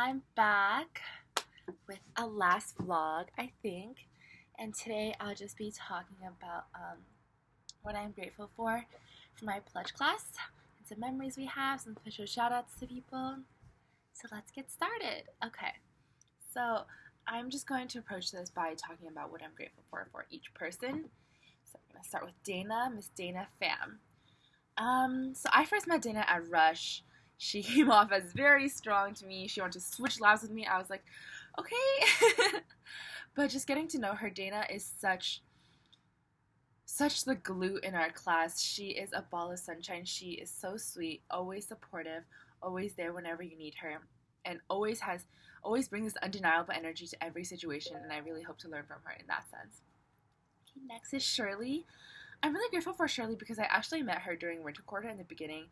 I'm back with a last vlog, I think. And today I'll just be talking about what I'm grateful for my pledge class, and some memories we have, some special shout outs to people. So let's get started. Okay, so I'm just going to approach this by talking about what I'm grateful for each person. So I'm going to start with Dana, Miss Dana Pham. So I first met Dana at Rush. She came off as very strong to me. She wanted to switch labs with me. I was like, okay. But just getting to know her, Dana is such the glue in our class. She is a ball of sunshine. She is so sweet, always supportive, always there whenever you need her, and always brings this undeniable energy to every situation, and I really hope to learn from her in that sense. Okay, next is Shirley. I'm really grateful for Shirley because I actually met her during winter quarter in the beginning.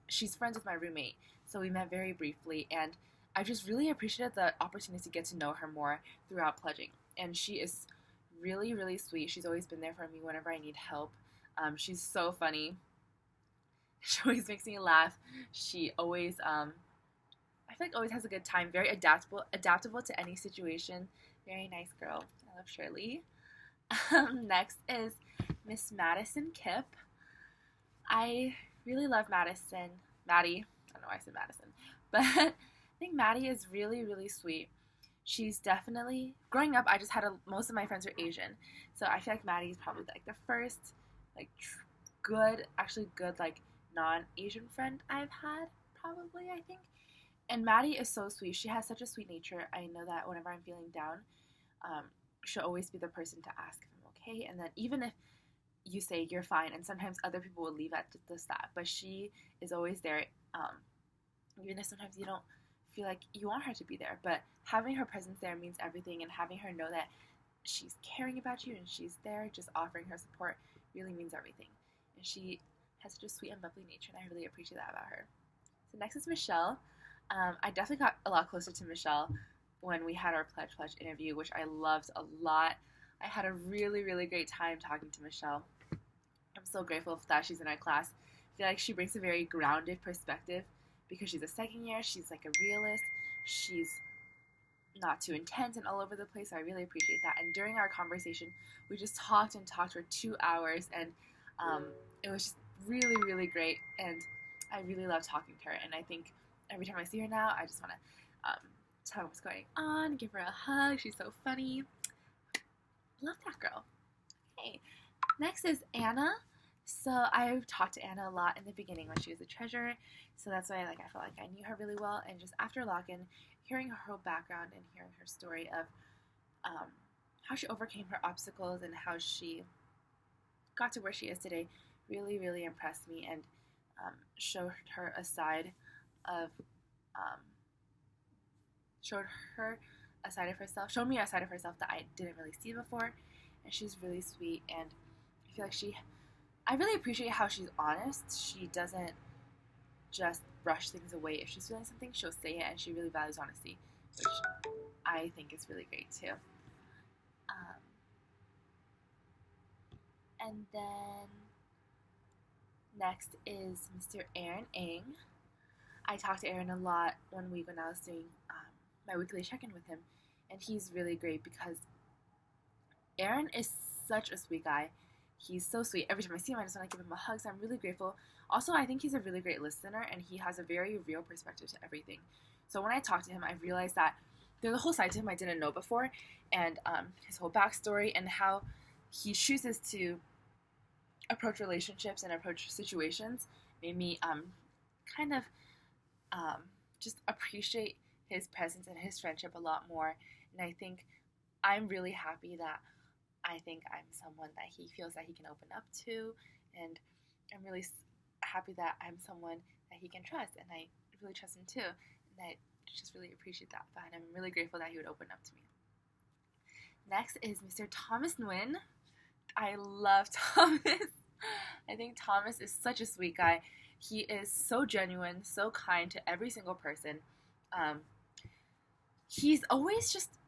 She's friends with my roommate, so we met very briefly, and I just really appreciated the opportunity to get to know her more throughout pledging. And she is really, really sweet. She's always been there for me whenever I need help. She's so funny. She always makes me laugh. She always, I feel like always has a good time. Very adaptable to any situation. Very nice girl. I love Shirley. Next is Miss Madison Kipp. I really love Madison. Maddie. I don't know why I said Madison. But I think Maddie is really, really sweet. She's definitely, growing up, most of my friends are Asian. So I feel like Maddie is probably like the first, like, good, like, non-Asian friend I've had, probably, I think. And Maddie is so sweet. She has such a sweet nature. I know that whenever I'm feeling down, she'll always be the person to ask if I'm okay. And then even if you say you're fine, and sometimes other people will leave at just that, but she is always there, even if sometimes you don't feel like you want her to be there, but having her presence there means everything, and having her know that she's caring about you and she's there just offering her support really means everything. And she has such a sweet and lovely nature, and I really appreciate that about her. So next is Michelle. I definitely got a lot closer to Michelle when we had our pledge interview, which I loved a lot. I had a really, really great time talking to Michelle. I'm so grateful that she's in our class. I feel like she brings a very grounded perspective because she's a second year. She's like a realist. She's not too intense and all over the place, so I really appreciate that. And during our conversation, we just talked for 2 hours, and it was just really, really great, and I really love talking to her. And I think every time I see her now, I just want to tell her what's going on, give her a hug. She's so funny. Love that girl. Okay, next is Anna. So I talked to Anna a lot in the beginning when she was a treasurer, so that's why I felt like I knew her really well. And just after lock-in, hearing her whole background and hearing her story of how she overcame her obstacles and how she got to where she is today really, really impressed me, and showed her a side of showed me a side of herself that I didn't really see before. And she's really sweet, and I feel like I really appreciate how she's honest. She doesn't just brush things away. If she's feeling something, she'll say it, and she really values honesty, which I think is really great too. And then next is Mr. Aaron Ng. I talked to Aaron a lot one week when I was doing my weekly check-in with him, and he's really great because Aaron is such a sweet guy. He's so sweet. Every time I see him, I just want to give him a hug, so I'm really grateful. Also, I think he's a really great listener, and he has a very real perspective to everything. So when I talked to him, I realized that there's a whole side to him I didn't know before, and his whole backstory and how he chooses to approach relationships and approach situations made me just appreciate his presence and his friendship a lot more. And I think I'm really happy that I think I'm someone that he feels that he can open up to, and I'm really happy that I'm someone that he can trust, and I really trust him too, and I just really appreciate that. And I'm really grateful that he would open up to me. Next is Mr. Thomas Nguyen. I love Thomas. I think Thomas is such a sweet guy. He is so genuine, so kind to every single person. He's always just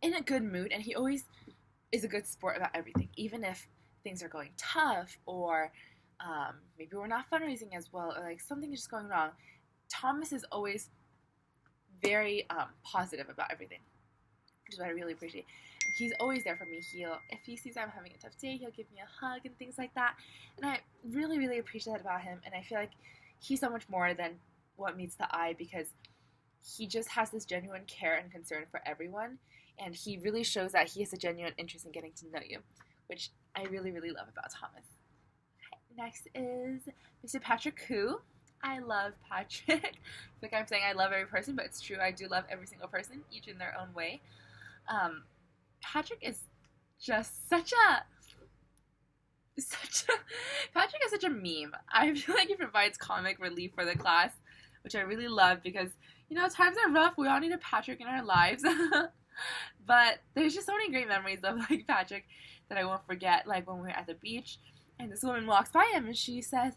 in a good mood, and he always is a good sport about everything, even if things are going tough, or maybe we're not fundraising as well, or like something is just going wrong. Thomas is always very positive about everything, which is what I really appreciate. He's always there for me. If he sees I'm having a tough day, he'll give me a hug and things like that. And I really, really appreciate that about him. And I feel like he's so much more than what meets the eye, because he just has this genuine care and concern for everyone. And he really shows that he has a genuine interest in getting to know you, which I really, really love about Thomas. Okay, next is Mr. Patrick Koo. I love Patrick. Like I'm saying I love every person, but it's true. I do love every single person, each in their own way. Patrick is just Patrick is such a meme. I feel like he provides comic relief for the class, which I really love, because, you know, times are rough. We all need a Patrick in our lives. But there's just so many great memories of, like, Patrick that I won't forget. Like, when we were at the beach, and this woman walks by him, and she says,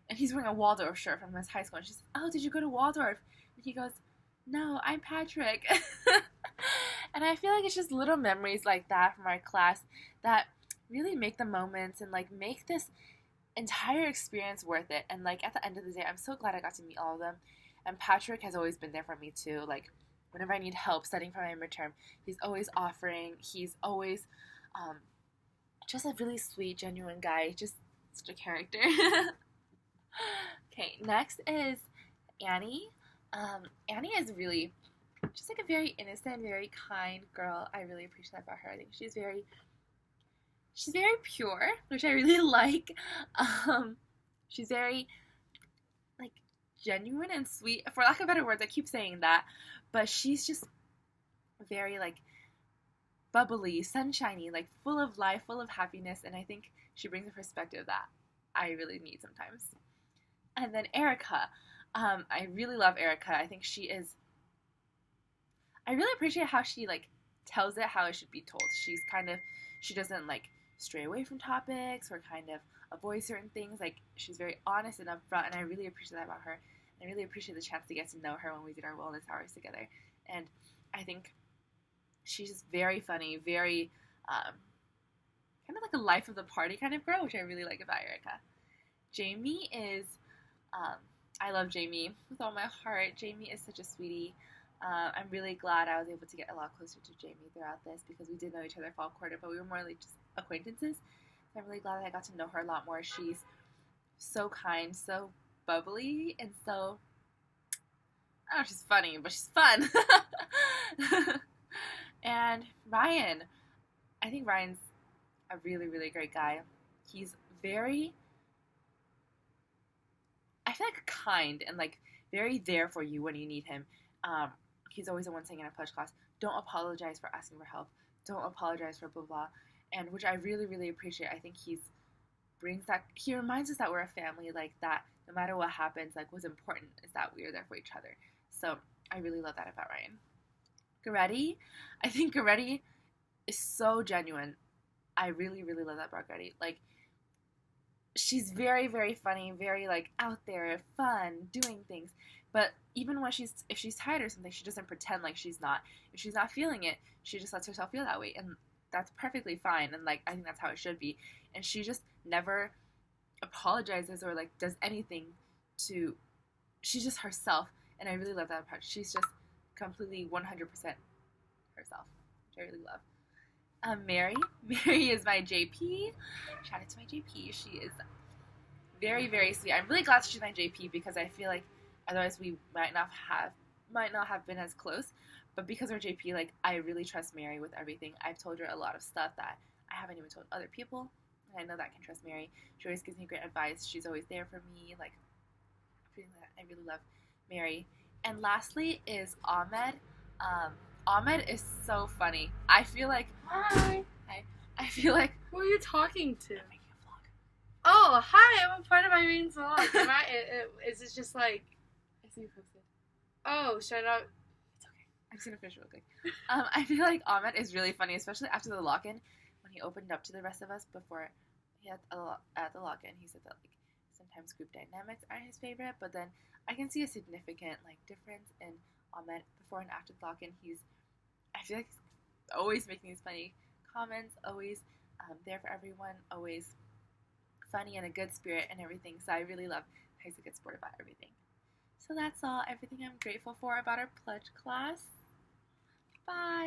and he's wearing a Waldorf shirt from his high school, and she says, "Oh, did you go to Waldorf?" And he goes, "No, I'm Patrick." And I feel like it's just little memories like that from our class that really make the moments and, like, make this entire experience worth it. And, like, at the end of the day, I'm so glad I got to meet all of them. And Patrick has always been there for me too. Like, whenever I need help studying for my midterm, he's always offering. He's always just a really sweet, genuine guy. Just such a character. Okay, next is Annie. Annie is really just like a very innocent, very kind girl. I really appreciate that about her. I think she's very pure, which I really like. She's very, like, genuine and sweet. For lack of better words, I keep saying that, but she's just very, like, bubbly, sunshiny, like, full of life, full of happiness, and I think she brings a perspective that I really need sometimes. And then Erica. I really love Erica. I think I really appreciate how she, like, tells it how it should be told. She doesn't, like, stray away from topics or kind of avoid certain things. Like, she's very honest and upfront, and I really appreciate that about her. And I really appreciate the chance to get to know her when we did our wellness hours together. And I think she's just very funny, very kind of like a life of the party kind of girl, which I really like about Erica. Jamie is, I love Jamie with all my heart. Jamie is such a sweetie. I'm really glad I was able to get a lot closer to Jamie throughout this, because we did know each other fall quarter, but we were more like just acquaintances. So I'm really glad that I got to know her a lot more. She's so kind, so bubbly, and so, I don't know, she's funny, but she's fun. And Ryan. I think Ryan's a really, really great guy. He's very, I feel like, kind and, like, very there for you when you need him. He's always the one saying in a pledge class, "Don't apologize for asking for help. Don't apologize for blah blah," and which I really, really appreciate. I think he reminds us that we're a family, like, that no matter what happens, like, what's important is that we are there for each other. So I really love that about Ryan. Goretti, I think Goretti is so genuine. I really, really love that about Goretti. Like, she's very, very funny, very, like, out there, fun, doing things. But even when if she's tired or something, she doesn't pretend like she's not. If she's not feeling it, she just lets herself feel that way. And that's perfectly fine. And, like, I think that's how it should be. And she just never apologizes or, like, does anything she's just herself. And I really love that part. She's just completely 100% herself, which I really love. Mary is my JP. Shout out to my JP. She is very, very sweet. I'm really glad she's my JP, because I feel like otherwise we might not have been as close. But because we're JP, like, I really trust Mary with everything. I've told her a lot of stuff that I haven't even told other people, and I know that I can trust Mary. She always gives me great advice. She's always there for me. Like, I really love Mary. And lastly is Ahmed. Ahmed is so funny. I feel like, Hi. I feel like, Who are you talking to? I'm making a vlog. Oh, hi! I'm a part of Irene's vlog. Is it just like? I see you posted. Oh, shut up. It's okay. I'm just gonna finish real quick. I feel like Ahmed is really funny, especially after the lock-in, when he opened up to the rest of us before he had at the lock-in. He said that, like, sometimes group dynamics aren't his favorite, but then I can see a significant, like, difference in Ahmed before and after the lock-in. I feel like he's always making these funny comments, always there for everyone, always funny and a good spirit and everything. So I really love how he's a good sport about everything. So that's all, everything I'm grateful for about our pledge class. Bye!